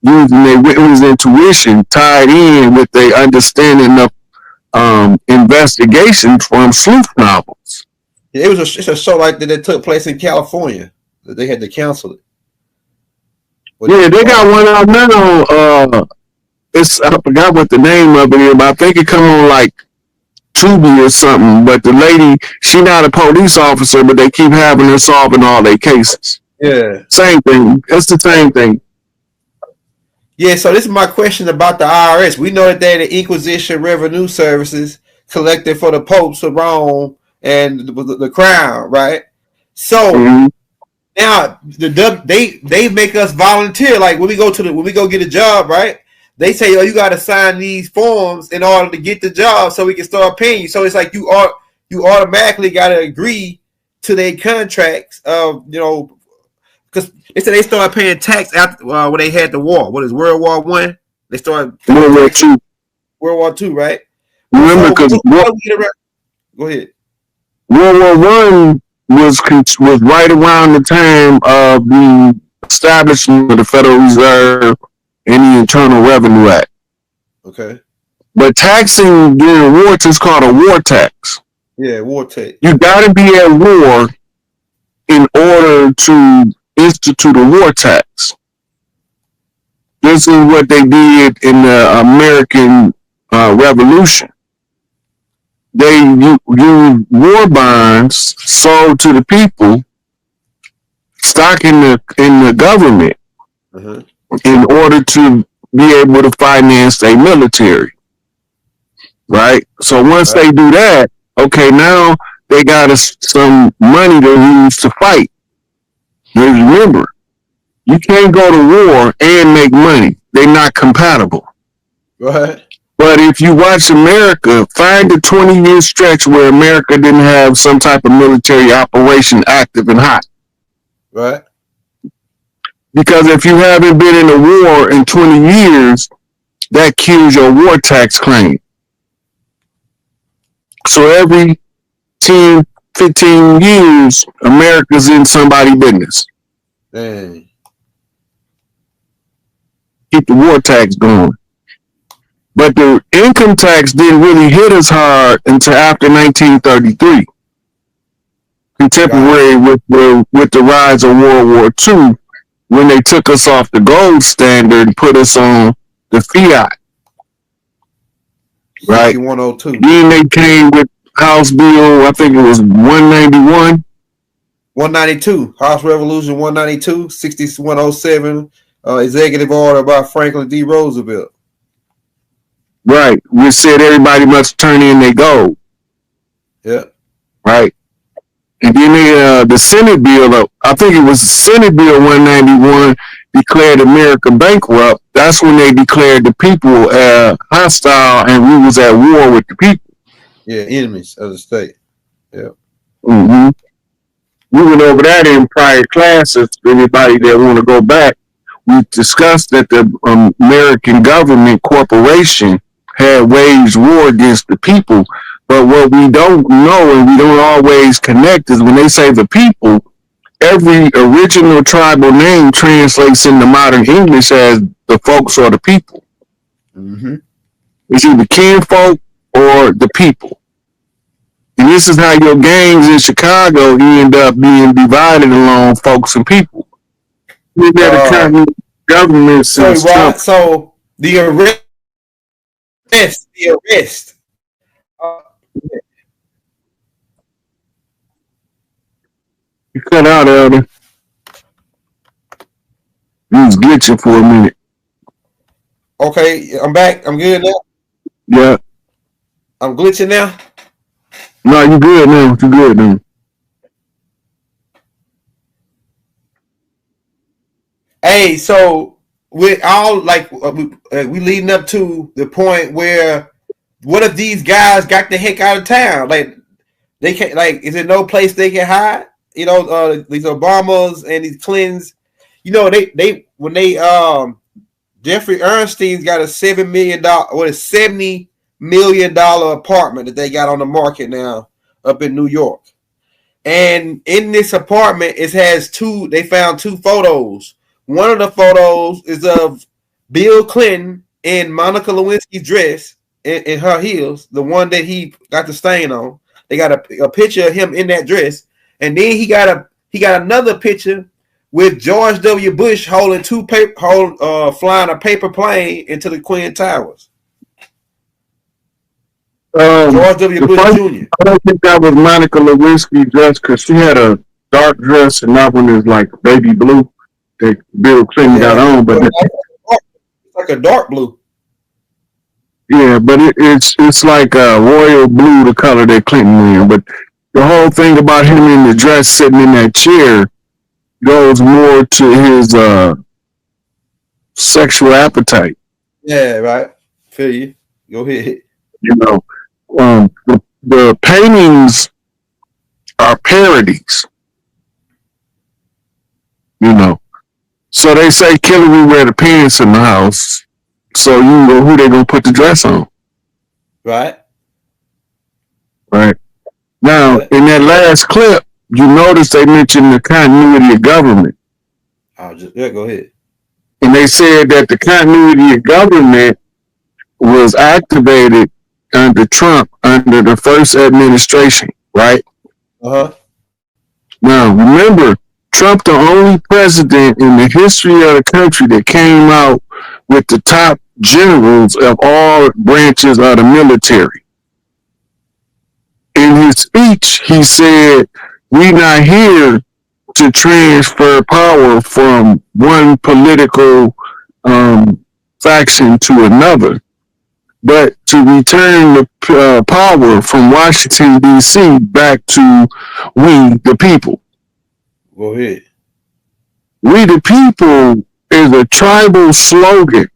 using their witness intuition tied in with their understanding of investigations from sleuth novels. Yeah, it's a show like that took place in California that they had to cancel it. Yeah, they got one out now. I forgot what the name of it is, but I think it come on like Tubi or something. But the lady, she not a police officer, but they keep having her solving all their cases. Yeah, same thing. It's the same thing. Yeah, so this is my question about the IRS. We know that they're the Inquisition Revenue Services collected for the popes of Rome and the crown, right? So now they make us volunteer. Like when we go get a job, right? They say, "Oh, you got to sign these forms in order to get the job, so we can start paying you." So it's like you automatically got to agree to their contracts of because they said they started paying tax after when they had the war. What is World War I? They started World War II. World War II, right? Remember, because go ahead. World War I was right around the time of the establishment of the Federal Reserve and the Internal Revenue Act. Okay. But taxing during war is called a war tax. Yeah, war tax. You got to be at war in order to institute a war tax. This is what they did in the American Revolution. They used war bonds sold to the people, stock in the government, in order to be able to finance a military. Right? So once they do that, okay, now they got some money to use to fight. Remember, you can't go to war and make money. They're not compatible. Right. But if you watch America, find a 20-year stretch where America didn't have some type of military operation active and hot. Right. Because if you haven't been in a war in 20 years, that kills your war tax claim. So every 10, 15 years, America's in somebody's business. Dang. Keep the war tax going. But the income tax didn't really hit us hard until after 1933. Contemporary with the rise of World War II, when they took us off the gold standard and put us on the fiat. Right? 102. Then they came with House Bill, I think it was 191. 192. House Resolution 192, 6107, executive order by Franklin D. Roosevelt. Right. We said everybody must turn in their gold. Yeah. Right. And then the Senate bill, I think it was Senate Bill 191, declared America bankrupt. That's when they declared the people hostile and we was at war with the people. Yeah, enemies of the state. Yeah. Mm-hmm. we went over that in prior classes. For anybody that want to go back, we discussed that the American government corporation had waged war against the people. But what we don't know and we don't always connect is when they say the people, every original tribal name translates into modern English as the folks or the people. Mm-hmm. It's either kinfolk or the people. And this is how your gangs in Chicago end up being divided along folks and people. Government so the arrest. You cut out, Elder. You was glitching for a minute. Okay, I'm back. I'm good now. Yeah. I'm glitching now. No, you good now. You good now. Hey, so we're all like we leading up to the point where what if these guys got the heck out of town? Like they can't. Like, is there no place they can hide? You know, these Obamas and these Clintons. You know, they when they Jeffrey Epstein's got a $70 million apartment that they got on the market now up in New York. And in this apartment, they found two photos. One of the photos is of Bill Clinton in Monica Lewinsky's dress in her heels, the one that he got the stain on. They got a picture of him in that dress. And then he got another picture with George W. Bush flying a paper plane into the Twin Towers. George W. Bush Jr. I don't think that was Monica Lewinsky's dress because she had a dark dress and that one is like baby blue that Bill Clinton got on. But it's like a dark blue. Yeah, but it's like royal blue, the color that Clinton wearing. But the whole thing about him in the dress sitting in that chair goes more to his sexual appetite. Yeah, right. Feel you. Go ahead. You know, the paintings are parodies. You know, so they say Hillary wear the pants in the house, so you know who they gonna put the dress on. Right. Right. Now, in that last clip, you notice they mentioned the continuity of government. Go ahead. And they said that the continuity of government was activated under Trump, under the first administration, right? Uh-huh. Now, remember, Trump the only president in the history of the country that came out with the top generals of all branches of the military. In his speech, he said, "We're not here to transfer power from one political faction to another, but to return the power from Washington, D.C. back to we, the people." Go ahead. We, the people, is a tribal slogan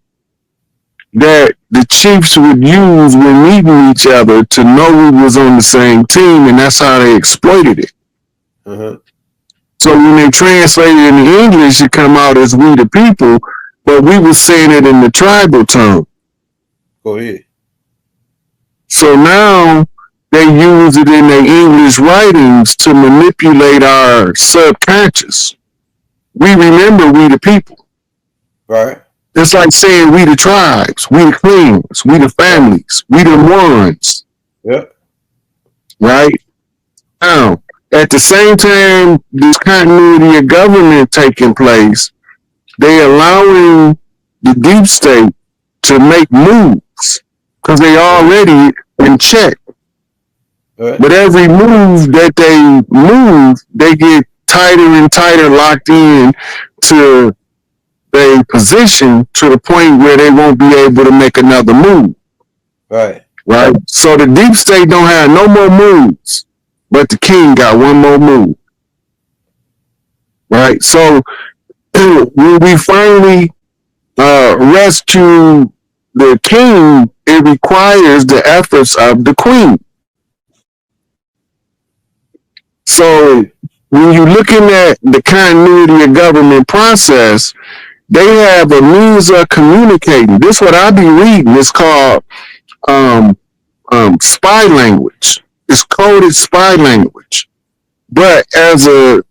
that the chiefs would use when meeting each other to know we was on the same team, and that's how they exploited it. Uh-huh. So when they translated it into English, it come out as we the people, but we were saying it in the tribal tongue. Go ahead. So now they use it in their English writings to manipulate our subconscious. We remember we the people. Right. It's like saying we the tribes, we the clans, we the families, we the ones. Yep. Right? Now, at the same time, this continuity of government taking place, they allowing the deep state to make moves because they already in check. Right. But every move that they move, they get tighter and tighter locked in to their position to the point where they won't be able to make another move. Right. Right? So the deep state don't have no more moves, but the king got one more move. Right? So when we finally rescue the king, it requires the efforts of the queen. So when you're looking at the continuity of government process, they have a means of communicating. This is what I be reading. It's called spy language. It's coded spy language. But as a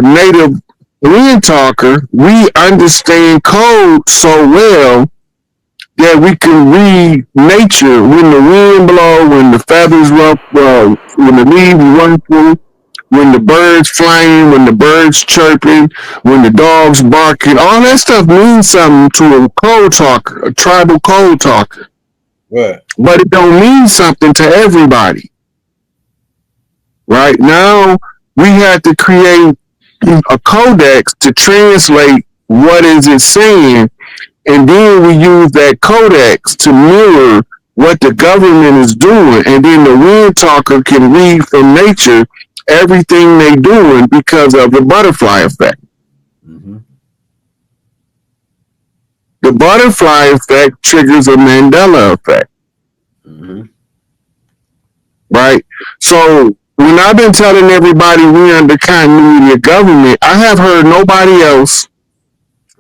native wind talker, we understand code so well that we can read nature when the wind blow, when the feathers ruffle, when the leaves run, when the birds flying, when the birds chirping, when the dogs barking. All that stuff means something to a code talker, a tribal code talker. Right. But it don't mean something to everybody. Right now, we had to create a codex to translate what is it saying, and then we use that codex to mirror what the government is doing, and then the wind talker can read from nature everything they doing because of the butterfly effect. Mm-hmm. The butterfly effect triggers a Mandela effect. Mm-hmm. Right? So when I've been telling everybody we under continuity of government, I have heard nobody else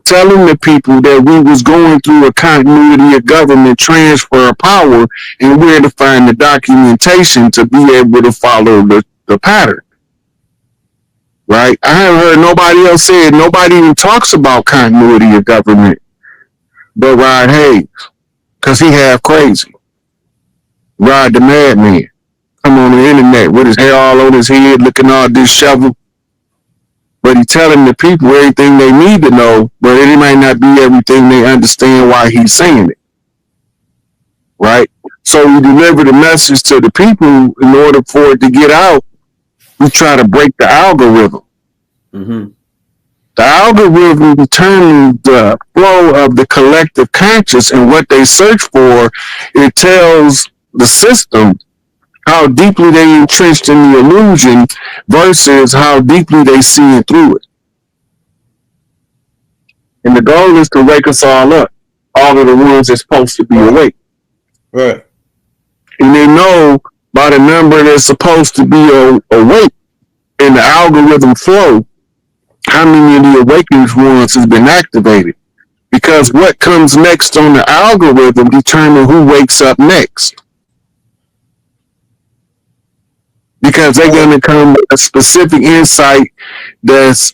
telling the people that we was going through a continuity of government transfer of power and where to find the documentation to be able to follow the pattern. Right? I haven't heard nobody else say it. Nobody even talks about continuity of government but Rod Hayes, because he half crazy. Rod the madman. Come on the internet with his hair all on his head, looking all disheveled. But he's telling the people everything they need to know, but it might not be everything they understand why he's saying it. Right? So we deliver the message to the people in order for it to get out. We try to break the algorithm. Mm-hmm. The algorithm determines the flow of the collective conscious, and what they search for, it tells the system how deeply they entrenched in the illusion versus how deeply they see it through it. And the goal is to wake us all up, all of the ones that's supposed to be awake. Right. And they know by the number that's supposed to be awake in the algorithm flow, how many of the awakened ones has been activated. Because what comes next on the algorithm determines who wakes up next. Because they're going to come with a specific insight that's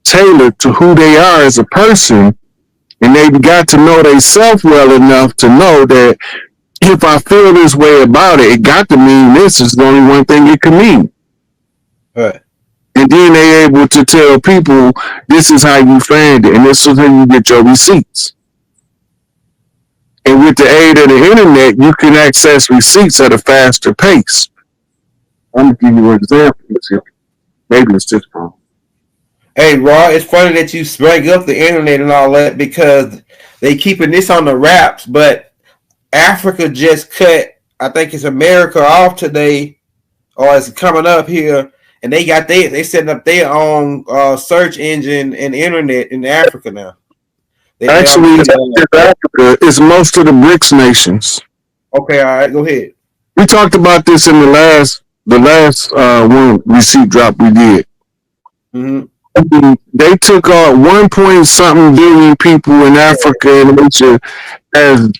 tailored to who they are as a person, and they've got to know themselves well enough to know that if I feel this way about it, it got to mean this is the only one thing it can mean. Right. And then they're able to tell people, this is how you find it, and this is how you get your receipts. And with the aid of the internet, you can access receipts at a faster pace. I'm going to give you an example. Maybe it's this wrong. Hey, Rod, it's funny that you sprang up the internet and all that because they keeping this on the wraps, but Africa just cut, I think it's America off today, or it's coming up here, and they setting up their own search engine and internet in Africa now. Actually, Africa is most of the BRICS nations. Okay, all right, go ahead. We talked about this in the last one receipt drop we did. Mm-hmm. They took out 1.something billion people in Africa and Asia has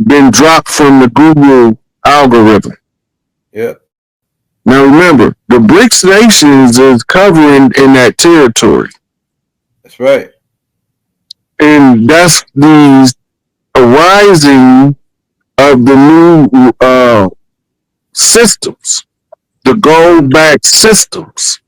been dropped from the Google algorithm. Yeah. Now remember, the BRICS nations is covering in that territory. That's right. And that's the arising of the new systems, the gold backed systems.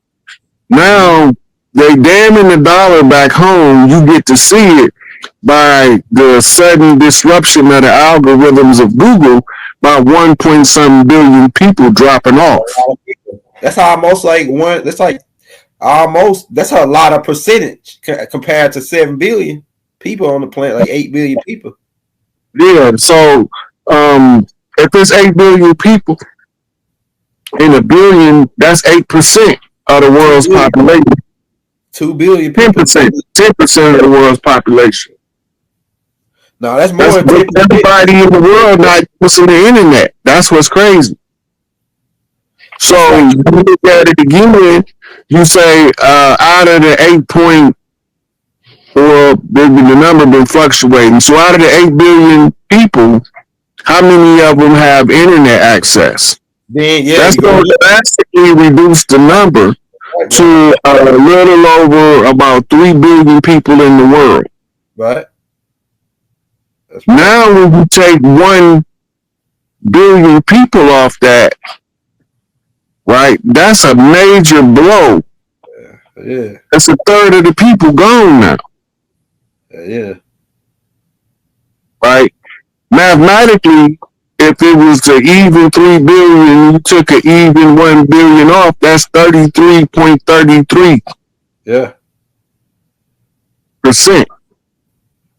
Now they damming the dollar back home. You get to see it by the sudden disruption of the algorithms of Google by 1.something billion people dropping off. That's almost like one. That's like almost. That's a lot of percentage compared to 7 billion people on the planet, like 8 billion people. Yeah. So if it's 8 billion people in a billion, that's 8% of the world's population. 2 billion people. 10% of the world's population. No, that's more than everybody in the world not using the internet. That's what's crazy. So you look at it again, you say out of the 8 or the number been fluctuating. So out of the 8 billion people, how many of them have internet access? Then That's going to drastically reduce the number to a little over about 3 billion people in the world. Right. Now, when you take 1 billion people off that, right, that's a major blow. Yeah. That's a third of the people gone now. Yeah. Right? Mathematically, if it was an even 3 billion, you took an even 1 billion off, that's 33.33%. Yeah.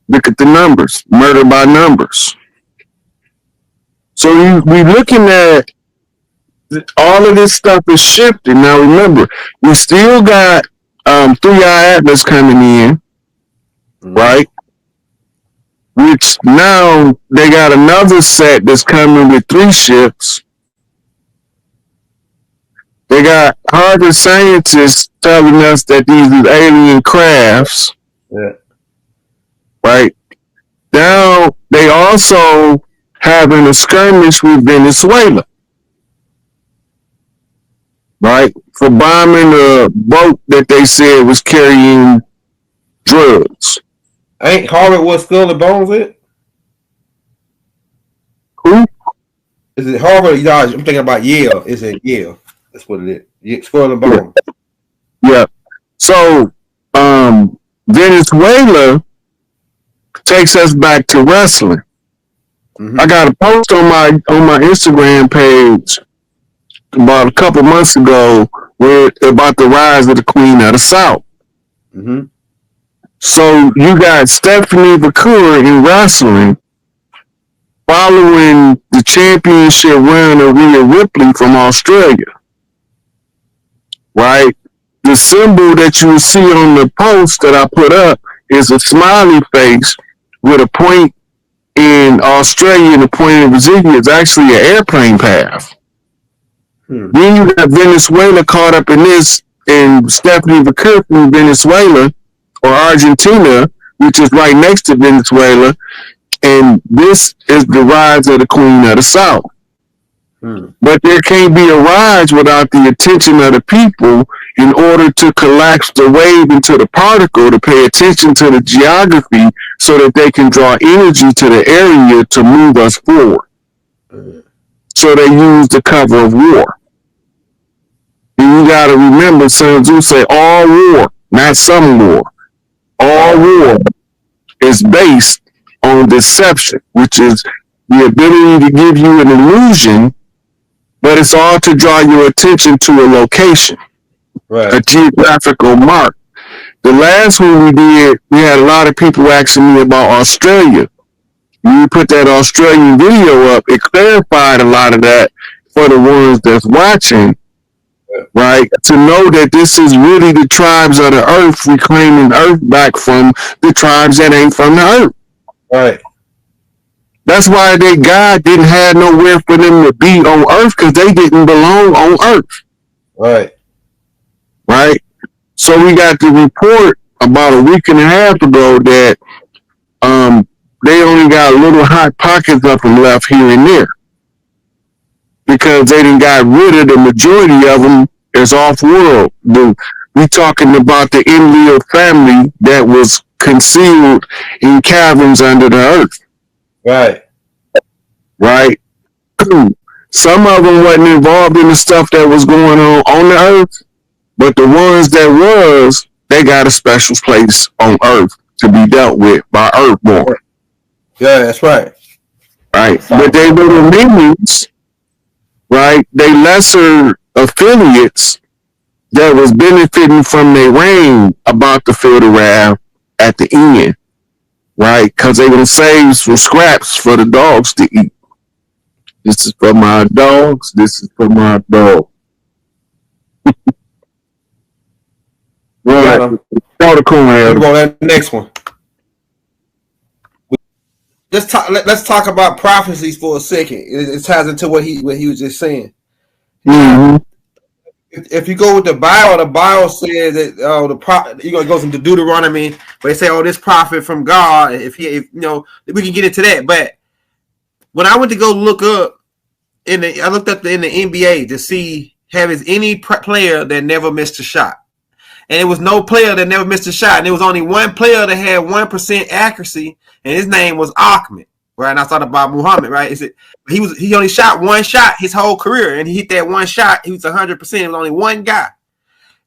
Look at the numbers, murder by numbers. So we looking at all of this stuff is shifting. Now remember, we still got 3i Atlas coming in, right? Which now they got another set that's coming with 3 ships. They got Harvard scientists telling us that these are alien crafts. Yeah. Right? Now they also having a skirmish with Venezuela. Right? For bombing a boat that they said was carrying drugs. Ain't Harvard what Skull and Bones it? Who? Is it Harvard? I'm thinking about Yale. Is it Yale? That's what it is. Skull and Bones. Yeah. So Venezuela takes us back to wrestling. Mm-hmm. I got a post on my Instagram page about a couple months ago about the rise of the Queen of the South. Mm-hmm. So you got Stephanie McClure in wrestling following the championship run of Rhea Ripley from Australia. Right? The symbol that you see on the post that I put up is a smiley face with a point in Australia and a point in Brazil. It's actually an airplane path. Then you got Venezuela caught up in this, and Stephanie McClure from Venezuela or Argentina, which is right next to Venezuela, and this is the rise of the Queen of the South. But there can't be a rise without the attention of the people in order to collapse the wave into the particle to pay attention to the geography so that they can draw energy to the area to move us forward. So they use the cover of war. And you got to remember, Sun Tzu say all war, not some war. All war is based on deception, which is the ability to give you an illusion, but it's all to draw your attention to a location, a geographical mark. The last one we did, we had a lot of people asking me about Australia. When you put that Australian video up, it clarified a lot of that for the ones that's watching, right? To know that this is really the tribes of the earth reclaiming earth back from the tribes that ain't from the earth. Right. That's why their God didn't have nowhere for them to be on earth, because they didn't belong on earth. Right. Right? So we got the report about a week and a half ago that they only got little hot pockets of them left here and there, because they done got rid of the majority of them as off-world. We talking about the Enlil family that was concealed in caverns under the earth. Right. Right? Some of them wasn't involved in the stuff that was going on the earth, but the ones that was, they got a special place on earth to be dealt with by Earthborn. Yeah, that's right. Right? But they little minions, right? They lesser affiliates that was benefiting from their reign about to feel the wrath at the end. Right? Because they gonna save some scraps for the dogs to eat. This is for my dogs. This is for my dog. Right. Throw the coin out. We'll go to the next one. Let's talk about prophecies for a second. It ties into what he was just saying. Mm-hmm. if you go with the Bible says that the prophet, it goes into Deuteronomy, but they say, "Oh, this prophet from God." If we can get into that. But when I went to go look up I looked up in the NBA to see is any player that never missed a shot, and it was no player that never missed a shot, and there was only one player that had 1% accuracy, and his name was Ahmed. Right, and I thought about Muhammad. Right, he only shot one shot his whole career, and he hit that one shot. He was 100%. It was only one guy.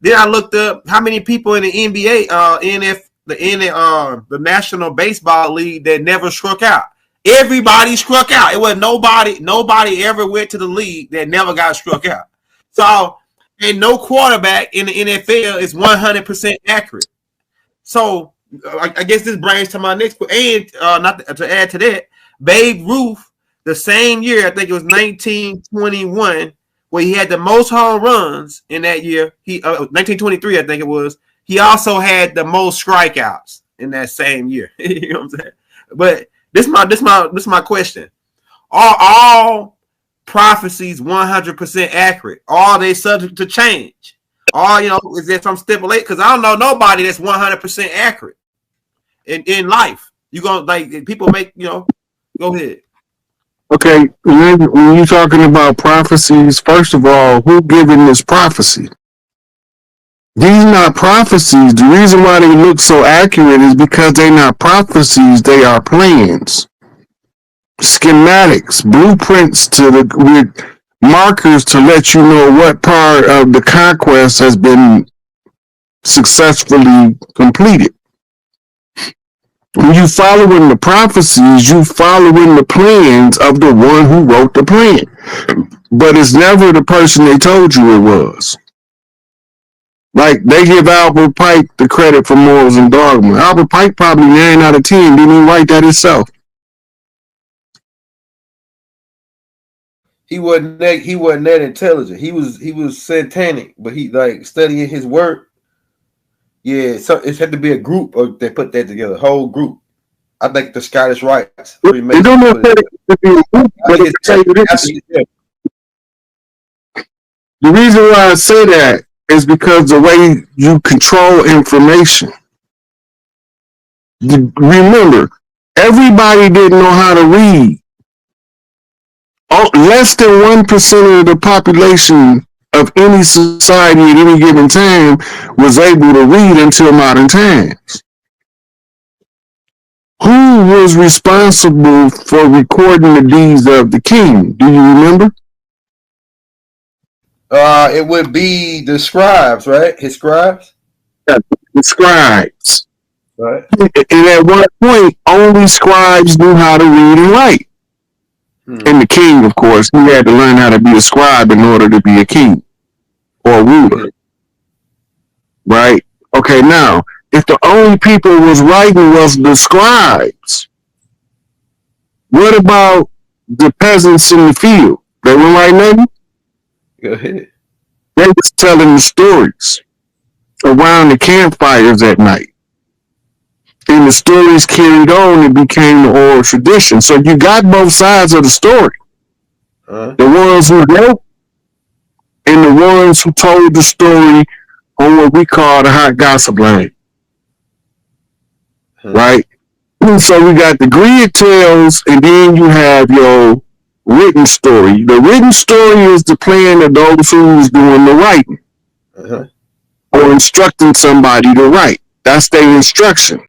Then I looked up how many people in the NBA, the National Baseball League that never struck out. Everybody struck out. It was nobody ever went to the league that never got struck out. So, and no quarterback in the NFL is 100% accurate. So, I guess this brings to my next point. And not to add to that, Babe Ruth, the same year, I think it was 1921, where he had the most home runs in that year. 1923, I think it was. He also had the most strikeouts in that same year. You know what I'm saying? But this is my question: are all prophecies 100% accurate? Are they subject to change? Or is there some stipulate? Because I don't know nobody that's 100% accurate in life. You gonna people make Go ahead. Okay, when you're talking about prophecies, first of all, who given this prophecy? These not prophecies. The reason why they look so accurate is because they're not prophecies. They are plans, schematics, blueprints with markers to let you know what part of the conquest has been successfully completed. When you following the prophecies, you following the plans of the one who wrote the plan. But it's never the person they told you it was. Like, they give Albert Pike the credit for Morals and Dogma. Albert Pike probably 9 out of 10 didn't even write that himself. He wasn't that intelligent. He was satanic, but he studying his work. Yeah, so it had to be a group, or they put that together, a whole group. I think the Scottish Rites. They don't know that it could be a group, but it tell you this. The reason why I say that is because the way you control information. Remember, everybody didn't know how to read. Less than 1% of the population of any society at any given time was able to read until modern times. Who was responsible for recording the deeds of the king? Do you remember? It would be the scribes, right? His scribes? Yeah, the scribes. Right. And at one point, only scribes knew how to read and write. And the king, of course, he had to learn how to be a scribe in order to be a king or a ruler. Right? Okay, now, if the only people was writing was the scribes, what about the peasants in the field? They weren't writing nothing? Go ahead. They was telling the stories around the campfires at night. And the stories carried on and became the oral tradition. So you got both sides of the story. The ones who wrote and the ones who told the story on what we call the hot gossip line. Right? And so we got the grid tales, and then you have your written story. The written story is the plan of those who's doing the writing or instructing somebody to write. That's their instruction.